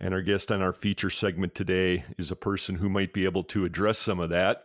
And our guest on our feature segment today is a person who might be able to address some of that.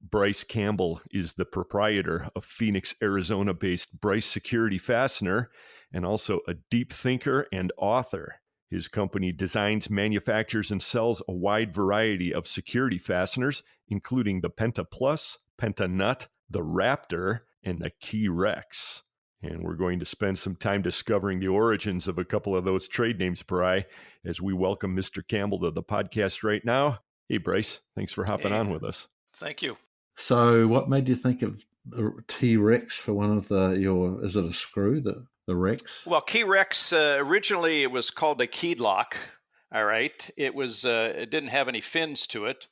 Bryce Campbell is the proprietor of Phoenix, Arizona-based Bryce Security Fastener, and also a deep thinker and author. His company designs, manufactures, and sells a wide variety of security fasteners, including the Penta Plus, Penta Nut, the Raptor, and the Key Rex. And we're going to spend some time discovering the origins of a couple of those trade names, Bry, as we welcome Mr. Campbell to the podcast right now. Hey, Bryce, thanks for hopping on with us. Thank you. So what made you think of the T-Rex for one of is it a screw, the Rex? Well, Key Rex, originally it was called a keyed lock. All right. It didn't have any fins to it.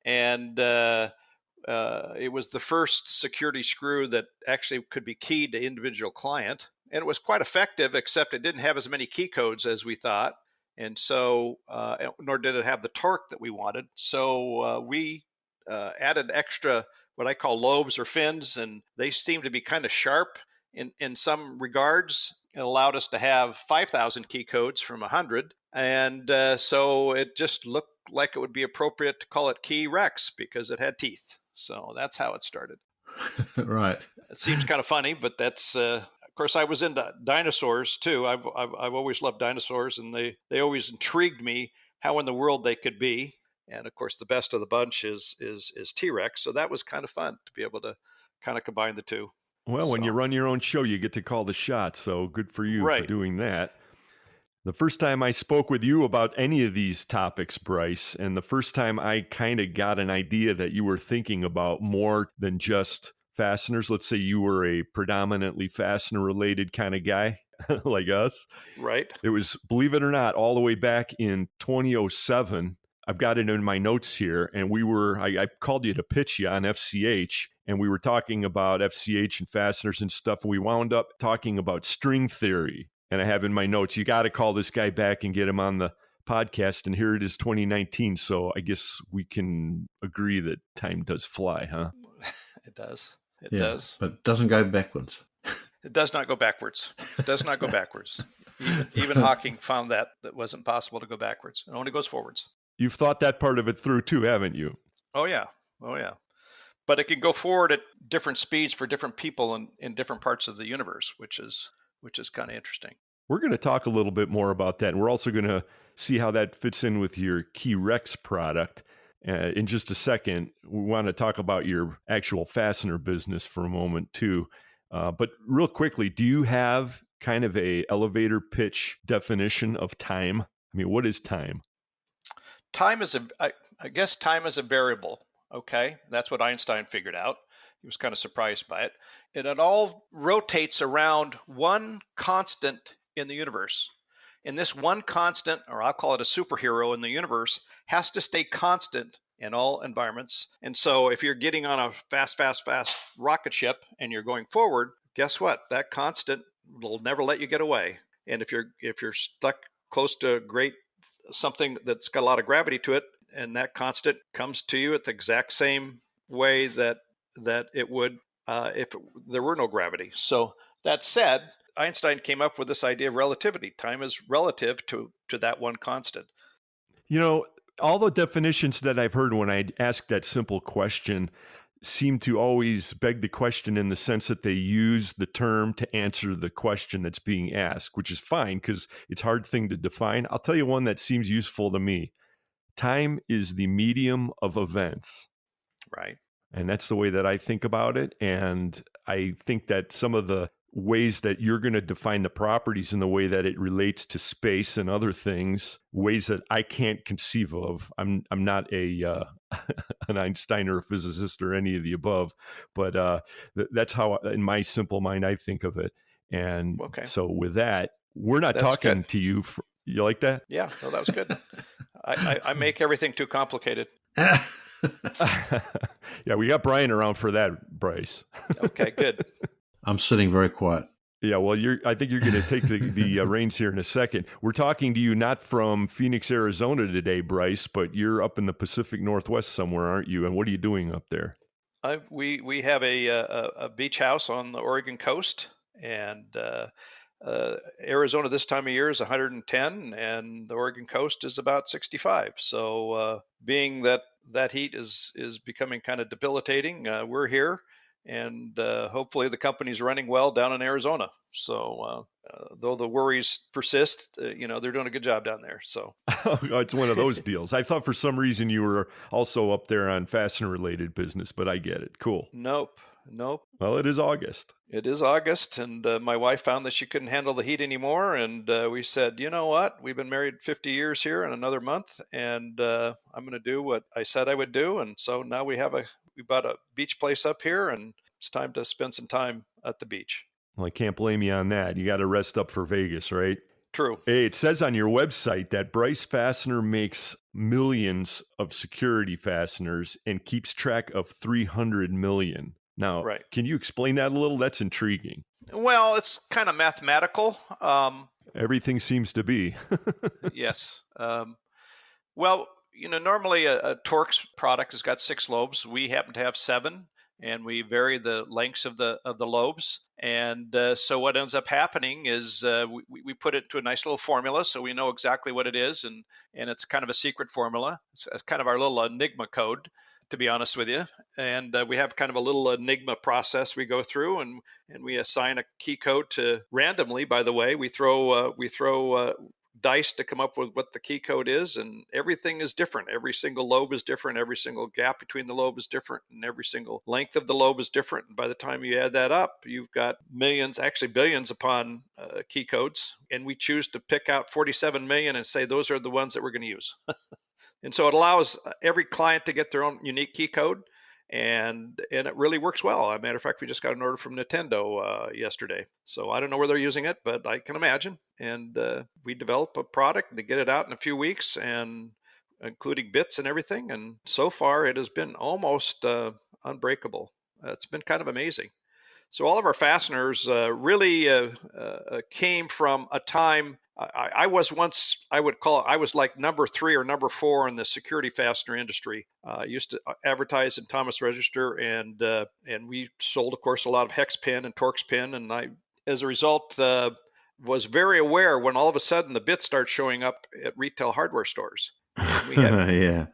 And it was the first security screw that actually could be keyed to individual client. And it was quite effective, except it didn't have as many key codes as we thought. And so, nor did it have the torque that we wanted. So we added extra, what I call lobes or fins, and they seem to be kind of sharp in some regards. It allowed us to have 5,000 key codes from 100. And so it just looked like it would be appropriate to call it Key Rex because it had teeth. So that's how it started. Right. It seems kind of funny, but that's, of course, I was into dinosaurs too. I've always loved dinosaurs, and they always intrigued me how in the world they could be. And of course, the best of the bunch is T-Rex. So that was kind of fun to be able to kind of combine the two. Well, when you run your own show, you get to call the shots. So good for you for doing that. The first time I spoke with you about any of these topics, Bryce, and the first time I kind of got an idea that you were thinking about more than just fasteners. Let's say you were a predominantly fastener-related kind of guy like us. Right. It was, believe it or not, all the way back in 2007. I've got it in my notes here, and I called you to pitch you on FCH, and we were talking about FCH and fasteners and stuff, and we wound up talking about string theory. And I have in my notes, you got to call this guy back and get him on the podcast, and here it is 2019, so I guess we can agree that time does fly, huh? It does. It does. But it doesn't go backwards. It does not go backwards. It does not go backwards. Even Hawking found that wasn't possible to go backwards. It only goes forwards. You've thought that part of it through too, haven't you? Oh, yeah. But it can go forward at different speeds for different people in different parts of the universe, which is kind of interesting. We're going to talk a little bit more about that. And we're also going to see how that fits in with your Key Rex product. In just a second, we want to talk about your actual fastener business for a moment too. But real quickly, do you have kind of a elevator pitch definition of time? I mean, what is time? Time is I guess time is a variable. Okay. That's what Einstein figured out. He was kind of surprised by it. And it all rotates around one constant in the universe. And this one constant, or I'll call it a superhero in the universe, has to stay constant in all environments. And so if you're getting on a fast rocket ship and you're going forward, guess what? That constant will never let you get away. And if you're stuck close to something that's got a lot of gravity to it, and that constant comes to you at the exact same way that it would if there were no gravity. So that said, Einstein came up with this idea of relativity. Time is relative to that one constant. You know, all the definitions that I've heard when I ask that simple question seem to always beg the question in the sense that they use the term to answer the question that's being asked, which is fine because it's a hard thing to define. I'll tell you one that seems useful to me. Time is the medium of events. Right. And that's the way that I think about it. And I think that some of the ways that you're going to define the properties in the way that it relates to space and other things, ways that I can't conceive of. I'm not an Einstein or a physicist or any of the above, but that's how, in my simple mind, I think of it. And so with that, we're not talking to you. You like that? Yeah, well, that was good. I make everything too complicated. Yeah, we got Brian around for that, Bryce. Okay, good. I'm sitting very quiet. Yeah, well, I think you're going to take the reins here in a second. We're talking to you not from Phoenix, Arizona today, Bryce, but you're up in the Pacific Northwest somewhere, aren't you? And what are you doing up there? We have a beach house on the Oregon coast, and Arizona this time of year is 110, and the Oregon coast is about 65. So being that heat is becoming kind of debilitating, we're here, and hopefully the company's running well down in Arizona. So though the worries persist, they're doing a good job down there. So It's one of those deals. I thought for some reason you were also up there on fastener related business, but I get it. Cool. nope. Well, it is August. It is August, and my wife found that she couldn't handle the heat anymore, and we said, you know what? We've been married 50 years here in another month, and I'm going to do what I said I would do. And so now we bought a beach place up here, and it's time to spend some time at the beach. Well, I can't blame you on that. You got to rest up for Vegas, right? True. Hey, it says on your website that Bryce Fastener makes millions of security fasteners and keeps track of 300 million. Now, Right. Can you explain that a little? That's intriguing. Well, it's kind of mathematical. Everything seems to be. Yes. Well, normally a Torx product has got 6 lobes. We happen to have 7, and we vary the lengths of the lobes. And so what ends up happening is we put it to a nice little formula, so we know exactly what it is, and it's kind of a secret formula. It's kind of our little enigma code, to be honest with you. And we have kind of a little enigma process we go through, and we assign a key code to randomly. By the way, we throw dice to come up with what the key code is, and everything is different. Every single lobe is different. Every single gap between the lobe is different, and every single length of the lobe is different. And by the time you add that up, you've got millions, actually billions upon key codes. And we choose to pick out 47 million and say those are the ones that we're going to use. And so it allows every client to get their own unique key code, and it really works well. As a matter of fact, we just got an order from Nintendo yesterday. So I don't know where they're using it, but I can imagine. And we develop a product to get it out in a few weeks, and including bits and everything. And so far, it has been almost unbreakable. It's been kind of amazing. So all of our fasteners really came from a time. I was once, I was like number 3 or number 4 in the security fastener industry. I used to advertise in Thomas Register, and we sold, of course, a lot of hex pin and Torx pin. And I, as a result, was very aware when all of a sudden the bits start showing up at retail hardware stores. And we had, Yeah.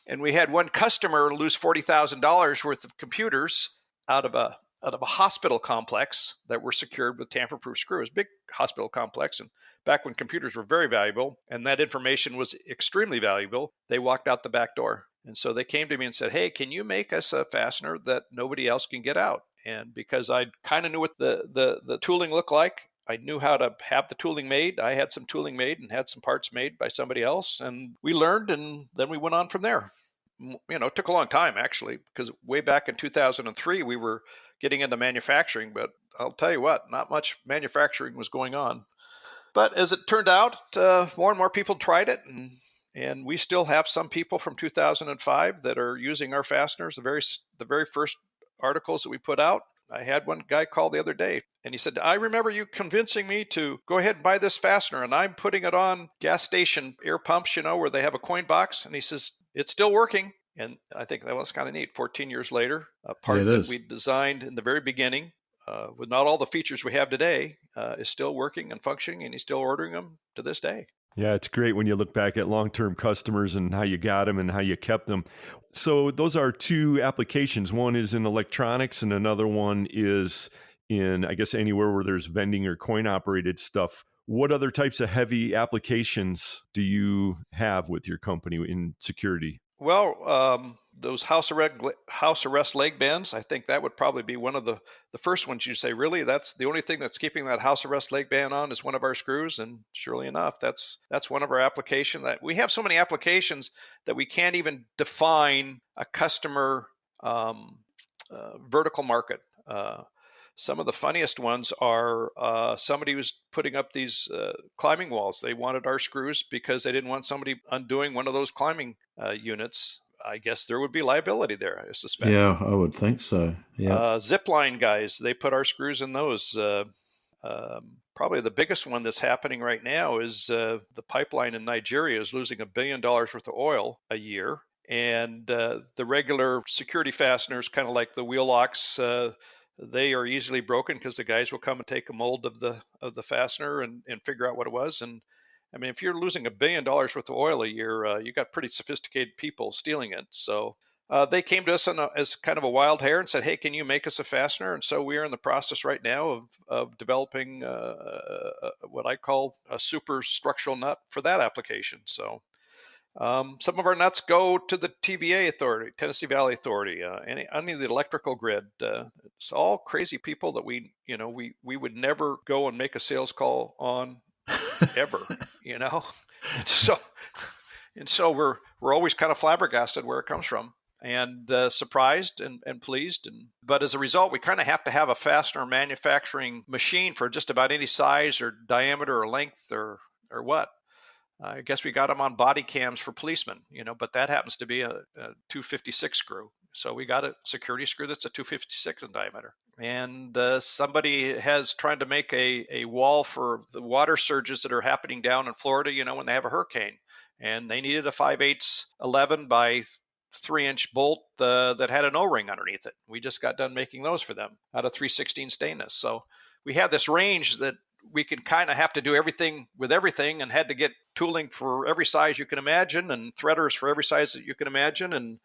and we had one customer lose $40,000 worth of computers out of a hospital complex that were secured with tamper-proof screws. Big hospital complex, and back when computers were very valuable and that information was extremely valuable, they walked out the back door. And so they came to me and said, hey, can you make us a fastener that nobody else can get out? And because I kind of knew what the tooling looked like, I knew how to have the tooling made. I had some tooling made and had some parts made by somebody else, and we learned, and then we went on from there. It took a long time, actually, because way back in 2003, we were getting into manufacturing, but I'll tell you what, not much manufacturing was going on. But as it turned out, more and more people tried it, and we still have some people from 2005 that are using our fasteners, the very first articles that we put out. I had one guy call the other day, and he said, I remember you convincing me to go ahead and buy this fastener, and I'm putting it on gas station air pumps, where they have a coin box. And he says, it's still working. And I think that was kind of neat. 14 years later, a part that we designed in the very beginning, with not all the features we have today, is still working and functioning, and he's still ordering them to this day. Yeah, it's great when you look back at long-term customers and how you got them and how you kept them. So those are 2 applications. One is in electronics, and another one is in, I guess, anywhere where there's vending or coin-operated stuff. What other types of heavy applications do you have with your company in security? Well, those house arrest leg bands, I think that would probably be one of the first ones you say, really, that's the only thing that's keeping that house arrest leg band on is one of our screws. And surely enough, that's one of our applications. That we have so many applications that we can't even define a customer vertical market. Some of the funniest ones are somebody who's putting up these climbing walls. They wanted our screws because they didn't want somebody undoing one of those climbing units. I guess there would be liability there, I suspect. Yeah, I would think so. Yeah. Zip line guys, they put our screws in those. Probably the biggest one that's happening right now is the pipeline in Nigeria is losing $1 billion worth of oil a year. And the regular security fasteners, kind of like the wheel locks, they are easily broken because the guys will come and take a mold of the fastener and figure out what it was. And I mean, if you're losing $1 billion worth of oil a year, you got pretty sophisticated people stealing it. So they came to us as kind of a wild hair and said, "Hey, can you make us a fastener?" And so we are in the process right now of developing what I call a super structural nut for that application. So some of our nuts go to the TVA Authority, Tennessee Valley Authority, any of the electrical grid. It's all crazy people that we would never go and make a sales call on ever, you know. And so we're always kind of flabbergasted where it comes from, and surprised and pleased. But as a result, we kind of have to have a fastener manufacturing machine for just about any size or diameter or length or what. I guess we got them on body cams for policemen, but that happens to be a 256 screw. So we got a security screw that's a 256 in diameter. And somebody has tried to make a wall for the water surges that are happening down in Florida, when they have a hurricane. And they needed a 5/8 11 by 3-inch bolt that had an O-ring underneath it. We just got done making those for them out of 316 stainless. So we have this range that we can kind of have to do everything with everything, and had to get tooling for every size you can imagine, and threaders for every size that you can imagine,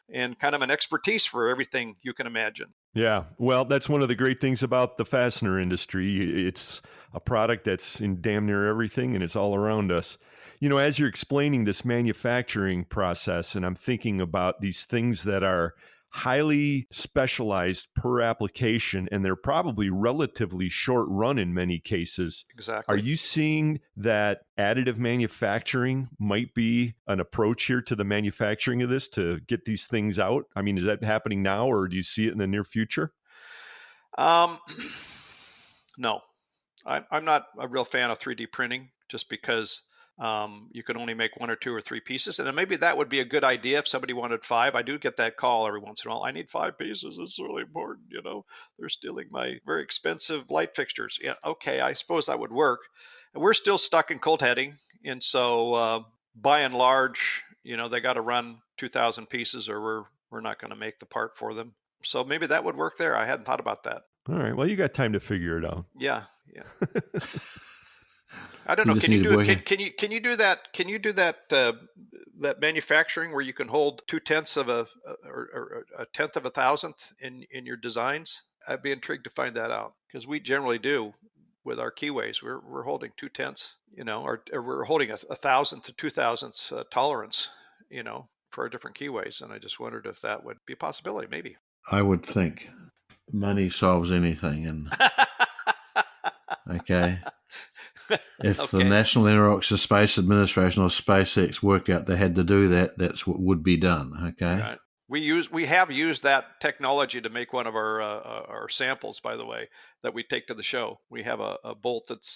and kind of an expertise for everything you can imagine. Yeah, well, that's one of the great things about the fastener industry. It's a product that's in damn near everything, and it's all around us. As you're explaining this manufacturing process, and I'm thinking about these things that are highly specialized per application, and they're probably relatively short run in many cases. Exactly. Are you seeing that additive manufacturing might be an approach here to the manufacturing of this to get these things out? I mean, is that happening now, or do you see it in the near future? No, I'm not a real fan of 3D printing, just because you can only make 1 or 2 or 3 pieces. And then maybe that would be a good idea if somebody wanted 5. I do get that call every once in a while. I need 5 pieces. It's really important. They're stealing my very expensive light fixtures. Yeah. Okay. I suppose that would work. And we're still stuck in cold heading. And so by and large, they got to run 2,000 pieces, or we're not going to make the part for them. So maybe that would work there. I hadn't thought about that. All right. Well, you got time to figure it out. Yeah. I don't know. Can you do it? Can you do that? Can you do that? That manufacturing where you can hold 2/10 of or a tenth of a thousandth in your designs? I'd be intrigued to find that out, because we generally do with our keyways. We're holding 2/10, or we're holding a thousandth to 2,000ths tolerance, for our different keyways. And I just wondered if that would be a possibility. Maybe. I would think money solves anything, and okay. If the National Aeronautics Space Administration or SpaceX worked out they had to do that, that's what would be done. Okay. Right. We have used that technology to make one of our samples, by the way, that we take to the show. We have a bolt that's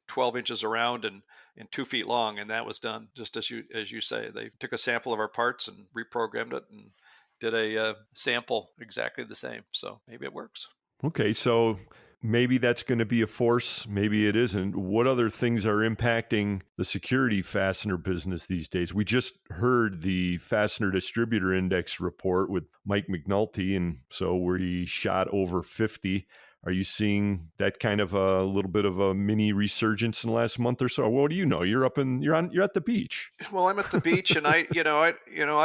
12 inches around and 2 feet long, and that was done just as you say. They took a sample of our parts and reprogrammed it and did a sample exactly the same. So maybe it works. Okay, so maybe that's going to be a force. Maybe it isn't. What other things are impacting the security fastener business these days? We just heard the Fastener Distributor Index report with Mike McNulty, and so we shot over 50. Are you seeing that kind of a little bit of a mini resurgence in the last month or so? What do you know? You're at the beach. Well, I'm at the beach, and I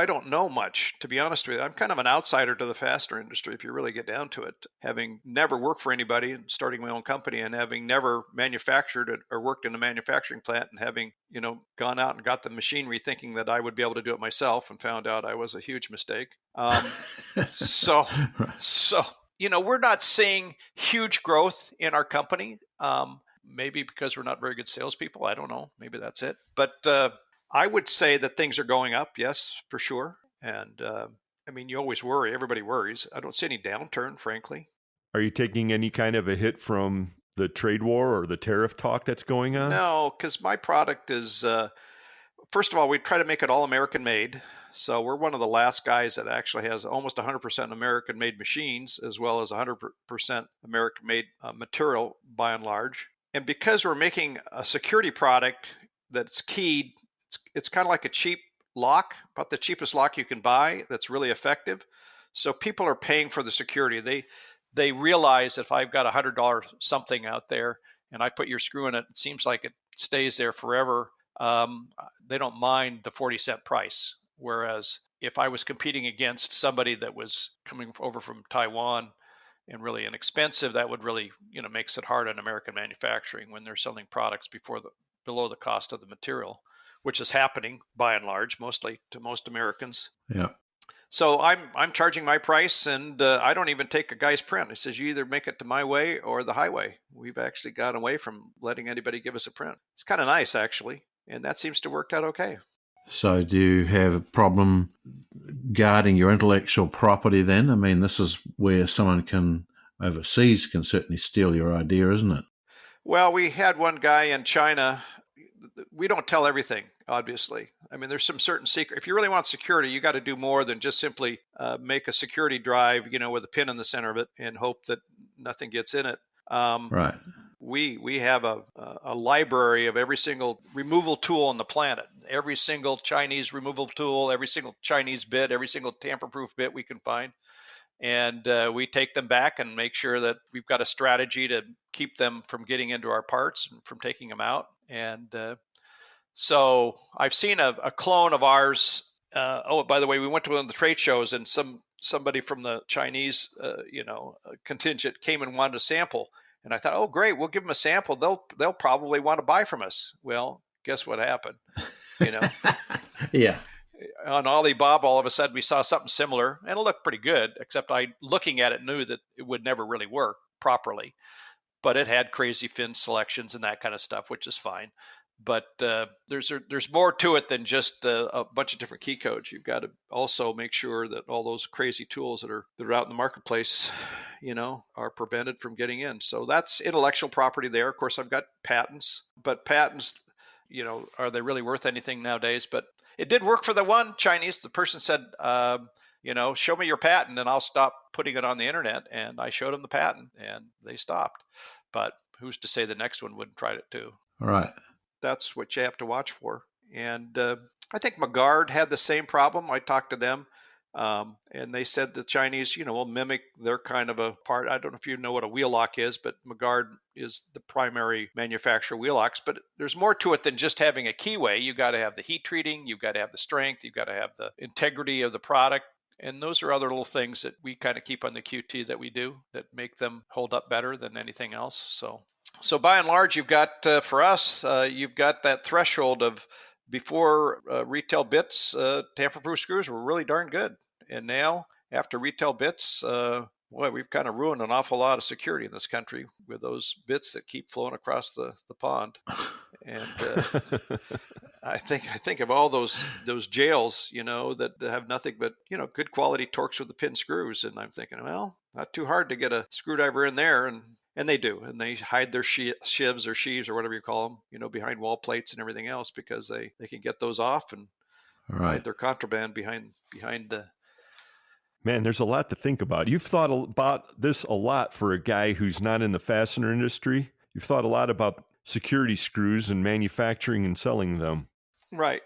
don't know much, to be honest with you. I'm kind of an outsider to the fastener industry, if you really get down to it. Having never worked for anybody and starting my own company, and having never manufactured it or worked in a manufacturing plant, and having, gone out and got the machinery thinking that I would be able to do it myself, and found out I was a huge mistake. So we're not seeing huge growth in our company. Maybe because we're not very good salespeople. I don't know. Maybe that's it. But I would say that things are going up. Yes, for sure. And you always worry. Everybody worries. I don't see any downturn, frankly. Are you taking any kind of a hit from the trade war or the tariff talk that's going on? No, because my product is, first of all, we try to make it all American made. So we're one of the last guys that actually has almost 100% American-made machines, as well as 100% American-made material by and large. And because we're making a security product that's keyed, it's kind of like a cheap lock, about the cheapest lock you can buy that's really effective. So people are paying for the security. they realize if I've got $100 something out there and I put your screw in it, it seems like it stays there forever. They don't mind the 40-cent price. Whereas if I was competing against somebody that was coming over from Taiwan and really inexpensive, that would really, makes it hard on American manufacturing when they're selling products below the cost of the material, which is happening by and large, mostly to most Americans. Yeah. So I'm charging my price, and I don't even take a guy's print. It says you either make it to my way or the highway. We've actually gotten away from letting anybody give us a print. It's kind of nice, actually, and that seems to work out okay. So do you have a problem guarding your intellectual property then? I mean, this is where someone overseas can certainly steal your idea, isn't it? Well, we had one guy in China. We don't tell everything, obviously. I mean, there's some certain secret. If you really want security, you got to do more than just simply make a security drive, with a pin in the center of it and hope that nothing gets in it. Right. We have a library of every single removal tool on the planet, every single Chinese removal tool, every single Chinese bit, every single tamper-proof bit we can find. And we take them back and make sure that we've got a strategy to keep them from getting into our parts and from taking them out. And so I've seen a clone of ours. By the way, we went to one of the trade shows, and somebody from the Chinese, contingent came and wanted a sample. And I thought, oh, great, we'll give them a sample. They'll probably want to buy from us. Well, guess what happened? Yeah. On Alibaba, all of a sudden we saw something similar, and it looked pretty good, except looking at it, knew that it would never really work properly. But it had crazy fin selections and that kind of stuff, which is fine. But there's more to it than just a bunch of different key codes. You've got to also make sure that all those crazy tools that are out in the marketplace, are prevented from getting in. So that's intellectual property there. Of course, I've got patents, but patents, are they really worth anything nowadays? But it did work for the one Chinese. The person said, show me your patent and I'll stop putting it on the internet. And I showed them the patent and they stopped. But who's to say the next one wouldn't try it too? All right. That's what you have to watch for. And I think Magard had the same problem. I talked to them and they said the Chinese, will mimic their kind of a part. I don't know if you know what a wheel lock is, but Magard is the primary manufacturer of wheel locks. But there's more to it than just having a keyway. You got to have the heat treating. You've got to have the strength. You've got to have the integrity of the product. And those are other little things that we kind of keep on the QT that we do that make them hold up better than anything else. So by and large, you've got, for us, you've got that threshold of before retail bits, tamper-proof screws were really darn good. And now, after retail bits, we've kind of ruined an awful lot of security in this country with those bits that keep flowing across the pond. And I think of all those jails, that have nothing but, good quality Torx with the pin screws. And I'm thinking, well, not too hard to get a screwdriver in there. And they do. And they hide their shivs or sheaves or whatever you call them, behind wall plates and everything else because they can get those off and hide their contraband behind the. Man, there's a lot to think about. You've thought about this a lot for a guy who's not in the fastener industry. You've thought a lot about security screws and manufacturing and selling them. Right.